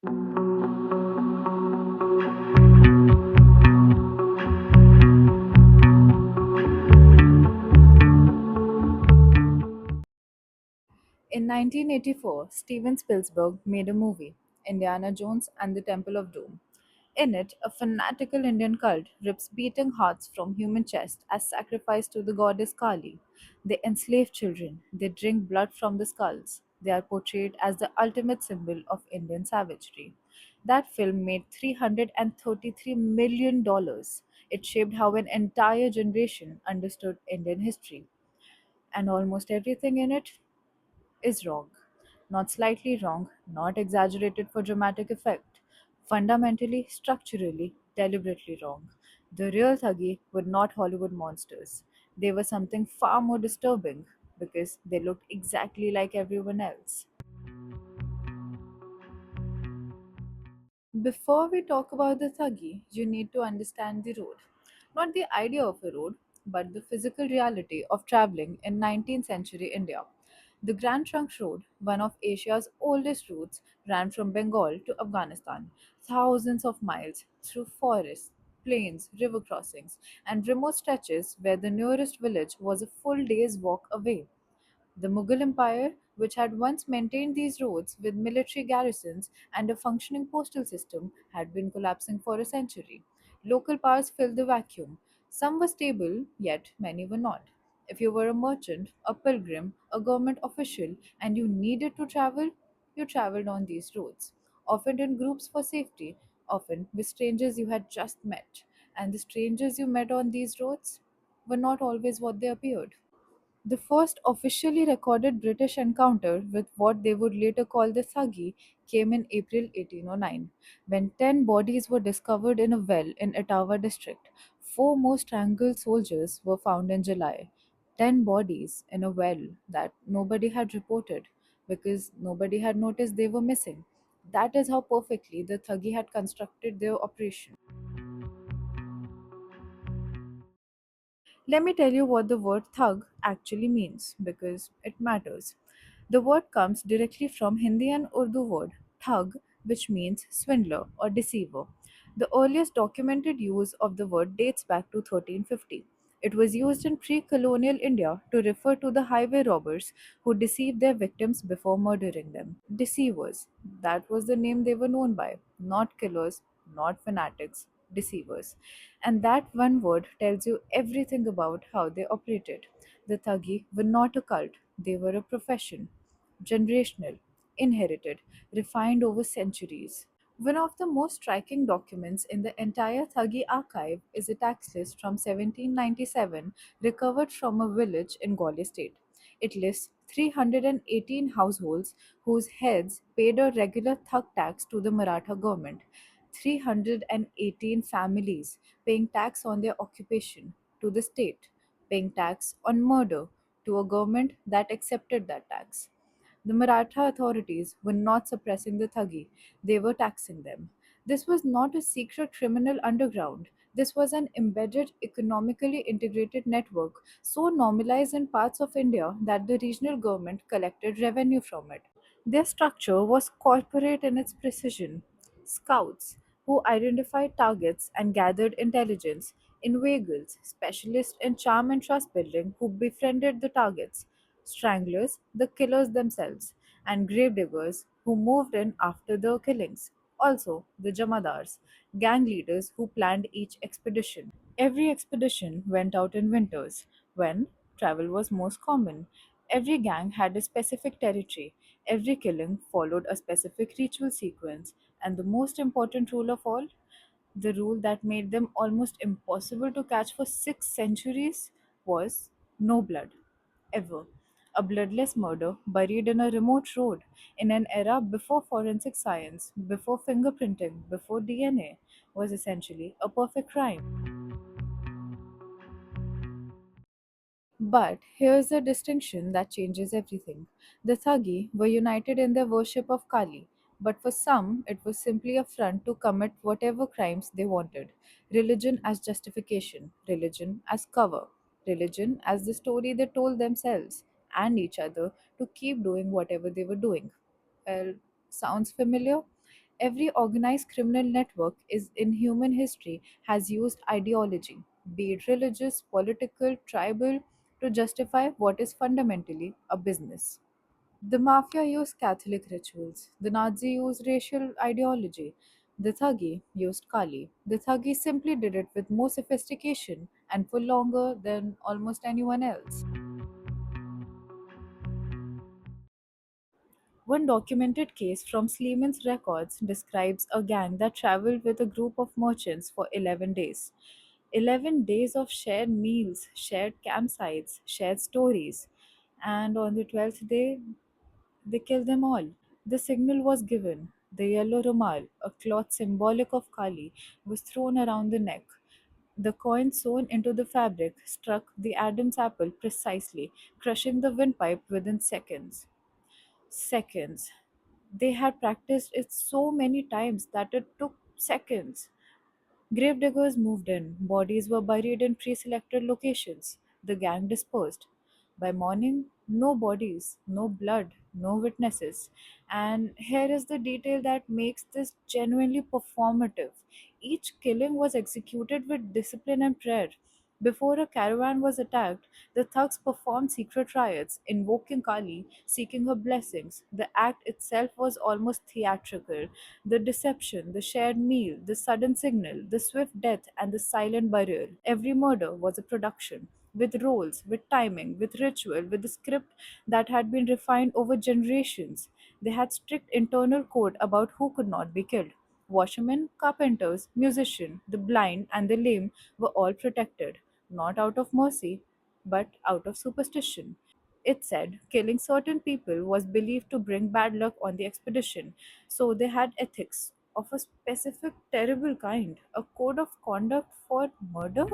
In 1984, Steven Spielberg made a movie, Indiana Jones and the Temple of Doom. In it, a fanatical Indian cult rips beating hearts from human chests as sacrifice to the goddess Kali. They enslave children, they drink blood from the skulls. They are portrayed as the ultimate symbol of Indian savagery. That film made $333 million. Dollars. It shaped how an entire generation understood Indian history. And almost everything in it is wrong. Not slightly wrong, not exaggerated for dramatic effect. Fundamentally, structurally, deliberately wrong. The real Thuggy were not Hollywood monsters. They were something far more disturbing because they looked exactly like everyone else. Before we talk about the Thuggy, you need to understand the road. Not the idea of a road, but the physical reality of traveling in 19th century India. The Grand Trunk Road, one of Asia's oldest routes, ran from Bengal to Afghanistan, thousands of miles through forests, plains, river crossings, and remote stretches where the nearest village was a full day's walk away. The Mughal Empire, which had once maintained these roads with military garrisons and a functioning postal system, had been collapsing for a century. Local powers filled the vacuum. Some were stable, yet many were not. If you were a merchant, a pilgrim, a government official, and you needed to travel, you traveled on these roads, often in groups for safety, often with strangers you had just met. And the strangers you met on these roads were not always what they appeared. The first officially recorded British encounter with what they would later call the Thuggy came in April 1809, when 10 bodies were discovered in a well in Etawah district. Four more strangled soldiers were found in July. 10 bodies in a well that nobody had reported because nobody had noticed they were missing. That is how perfectly the Thuggy had constructed their operation. Let me tell you what the word thug actually means because it matters. The word comes directly from Hindi and Urdu word thug, which means swindler or deceiver. The earliest documented use of the word dates back to 1350. It was used in pre colonial India to refer to the highway robbers who deceived their victims before murdering them. Deceivers, that was the name they were known by, not killers, not fanatics, deceivers. And that one word tells you everything about how they operated. The Thuggy were not a cult, they were a profession, generational, inherited, refined over centuries. One of the most striking documents in the entire Thuggy archive is a tax list from 1797 recovered from a village in Gwalior state. It lists 318 households whose heads paid a regular thug tax to the Maratha government. 318 families paying tax on their occupation to the state, paying tax on murder to a government that accepted that tax. The Maratha authorities were not suppressing the Thuggy, they were taxing them. This was not a secret criminal underground. This was an embedded, economically integrated network so normalized in parts of India that the regional government collected revenue from it. Their structure was corporate in its precision. Scouts, who identified targets and gathered intelligence, inveigles, specialists in charm and trust building who befriended the targets, stranglers, the killers themselves, and gravediggers who moved in after the killings. Also, the Jamadars, gang leaders who planned each expedition. Every expedition went out in winters, when travel was most common. Every gang had a specific territory. Every killing followed a specific ritual sequence. And the most important rule of all, the rule that made them almost impossible to catch for 6 centuries, was no blood. Ever. A bloodless murder buried in a remote road in an era before forensic science, before fingerprinting, before DNA, was essentially a perfect crime. But here's a distinction that changes everything. The Thagi were united in their worship of Kali, but for some it was simply a front to commit whatever crimes they wanted. Religion as justification, religion as cover, religion as the story they told themselves and each other to keep doing whatever they were doing. Well, sounds familiar? Every organized criminal network is in human history has used ideology, be it religious, political, tribal, to justify what is fundamentally a business. The mafia used Catholic rituals. The Nazi used racial ideology. The Thuggy used Kali. The Thuggy simply did it with more sophistication and for longer than almost anyone else. One documented case from Sleeman's records describes a gang that traveled with a group of merchants for 11 days. 11 days of shared meals, shared campsites, shared stories. And on the 12th day, they killed them all. The signal was given. The yellow rumal, a cloth symbolic of Kali, was thrown around the neck. The coin sewn into the fabric struck the Adam's apple precisely, crushing the windpipe within seconds. Seconds. They had practiced it so many times that it took seconds. Gravediggers moved in, bodies were buried in pre selected locations. The gang dispersed. By morning, no bodies, no blood, no witnesses. And here is the detail that makes this genuinely performative. Each killing was executed with discipline and prayer. Before a caravan was attacked, the thugs performed secret riots, invoking Kali, seeking her blessings. The act itself was almost theatrical. The deception, the shared meal, the sudden signal, the swift death, and the silent burial. Every murder was a production, with roles, with timing, with ritual, with a script that had been refined over generations. They had strict internal code about who could not be killed. Washermen, carpenters, musicians, the blind, and the lame were all protected, not out of mercy, but out of superstition. It said killing certain people was believed to bring bad luck on the expedition, so they had ethics of a specific terrible kind, a code of conduct for murder.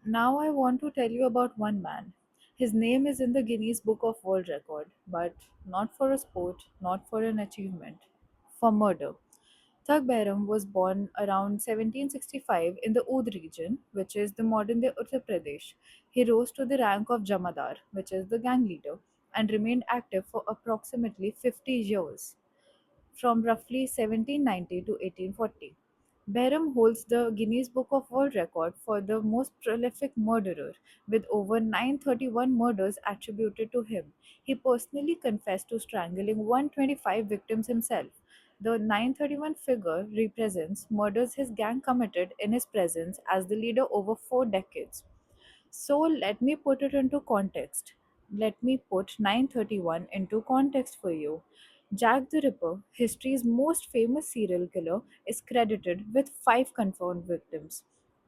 Now I want to tell you about one man. His name is in the Guinness Book of World Record, but not for a sport, not for an achievement, for murder. Thug Behram was born around 1765 in the Oudh region, which is the modern day Uttar Pradesh. He rose to the rank of Jamadar, which is the gang leader, and remained active for approximately 50 years from roughly 1790 to 1840. Behram holds the Guinness Book of World Record for the most prolific murderer, with over 931 murders attributed to him. He personally confessed to strangling 125 victims himself. The 931 figure represents murders his gang committed in his presence as the leader over 4 decades. So let me put it into context. Let me put 931 into context for you. Jack the Ripper, history's most famous serial killer, is credited with 5 confirmed victims.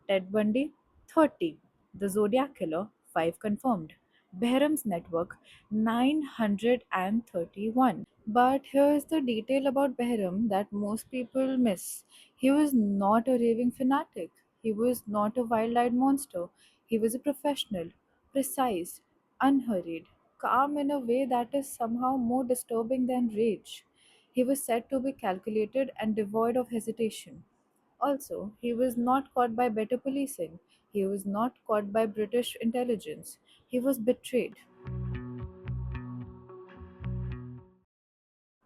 Ted Bundy, 30. The Zodiac Killer, 5 confirmed. Behram's network, 931. But here's the detail about Behram that most people miss. He was not a raving fanatic. He was not a wild eyed monster. He was a professional, precise, unhurried, calm in a way that is somehow more disturbing than rage. He was said to be calculated and devoid of hesitation. Also, he was not caught by better policing. He was not caught by British intelligence. He was betrayed.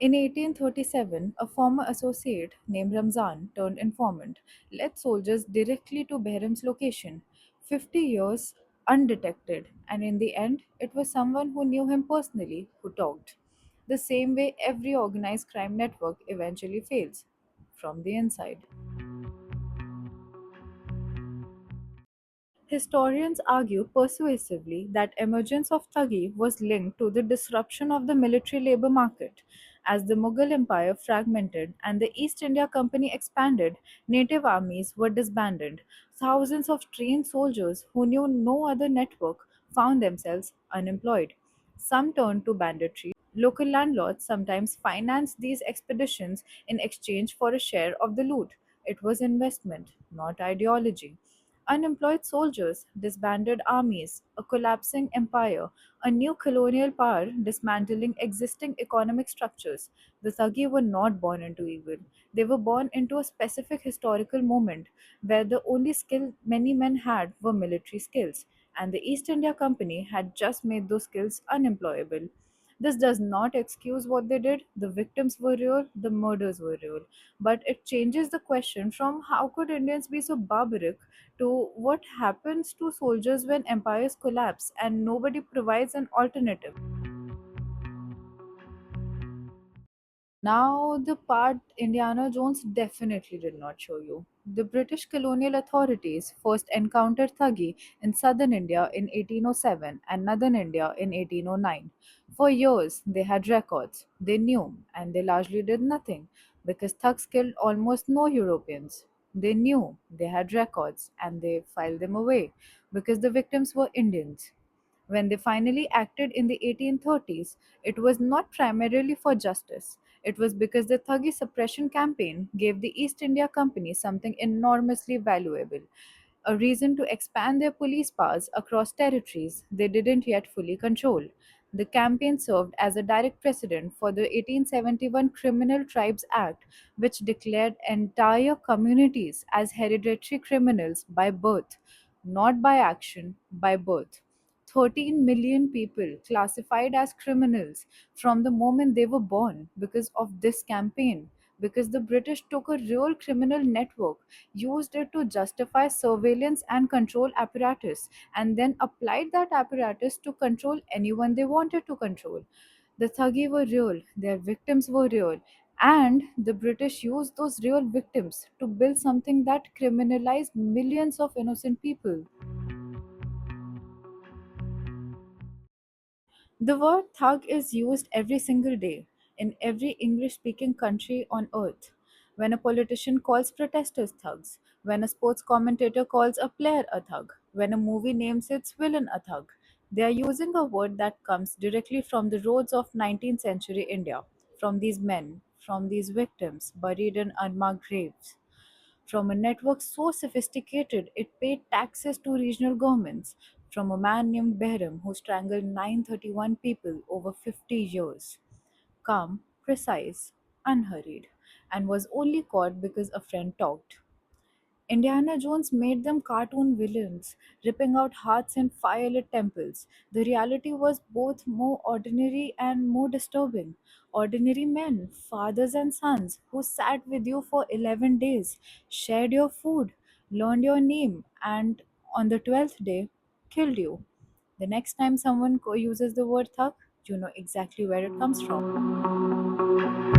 In 1837, a former associate named Ramzan turned informant, led soldiers directly to Behram's location, 50 years undetected, and in the end, it was someone who knew him personally who talked. The same way every organized crime network eventually fails from the inside. Historians argue persuasively that emergence of Thuggy was linked to the disruption of the military labor market. As the Mughal Empire fragmented and the East India Company expanded, native armies were disbanded. Thousands of trained soldiers who knew no other network found themselves unemployed. Some turned to banditry. Local landlords sometimes financed these expeditions in exchange for a share of the loot. It was investment, not ideology. Unemployed soldiers, disbanded armies, a collapsing empire, a new colonial power dismantling existing economic structures. The Thagi were not born into evil. They were born into a specific historical moment where the only skill many men had were military skills, and the East India Company had just made those skills unemployable. This does not excuse what they did. The victims were real, the murders were real. But it changes the question from how could Indians be so barbaric to what happens to soldiers when empires collapse and nobody provides an alternative. Now, the part Indiana Jones definitely did not show you. The British colonial authorities first encountered Thuggee in southern India in 1807 and northern India in 1809. For years, they had records. They knew, and they largely did nothing because thugs killed almost no Europeans. They knew, they had records, and they filed them away because the victims were Indians. When they finally acted in the 1830s, it was not primarily for justice. It was because the Thuggee suppression campaign gave the East India Company something enormously valuable, a reason to expand their police powers across territories they didn't yet fully control. The campaign served as a direct precedent for the 1871 Criminal Tribes Act, which declared entire communities as hereditary criminals by birth, not by action, by birth. 13 million people classified as criminals from the moment they were born because of this campaign. Because the British took a real criminal network, used it to justify surveillance and control apparatus, and then applied that apparatus to control anyone they wanted to control. The Thuggee were real, their victims were real, and the British used those real victims to build something that criminalized millions of innocent people. The word thug is used every single day in every English speaking country on earth. When a politician calls protesters thugs, when a sports commentator calls a player a thug, when a movie names its villain a thug, they are using a word that comes directly from the roads of 19th century India, from these men, from these victims buried in unmarked graves. From a network so sophisticated it paid taxes to regional governments, from a man named Behram who strangled 931 people over 50 years. Calm, precise, unhurried, and was only caught because a friend talked. Indiana Jones made them cartoon villains, ripping out hearts in firelit temples. The reality was both more ordinary and more disturbing. Ordinary men, fathers and sons, who sat with you for 11 days, shared your food, learned your name, and on the 12th day, killed you. The next time someone uses the word thug, you know exactly where it comes from.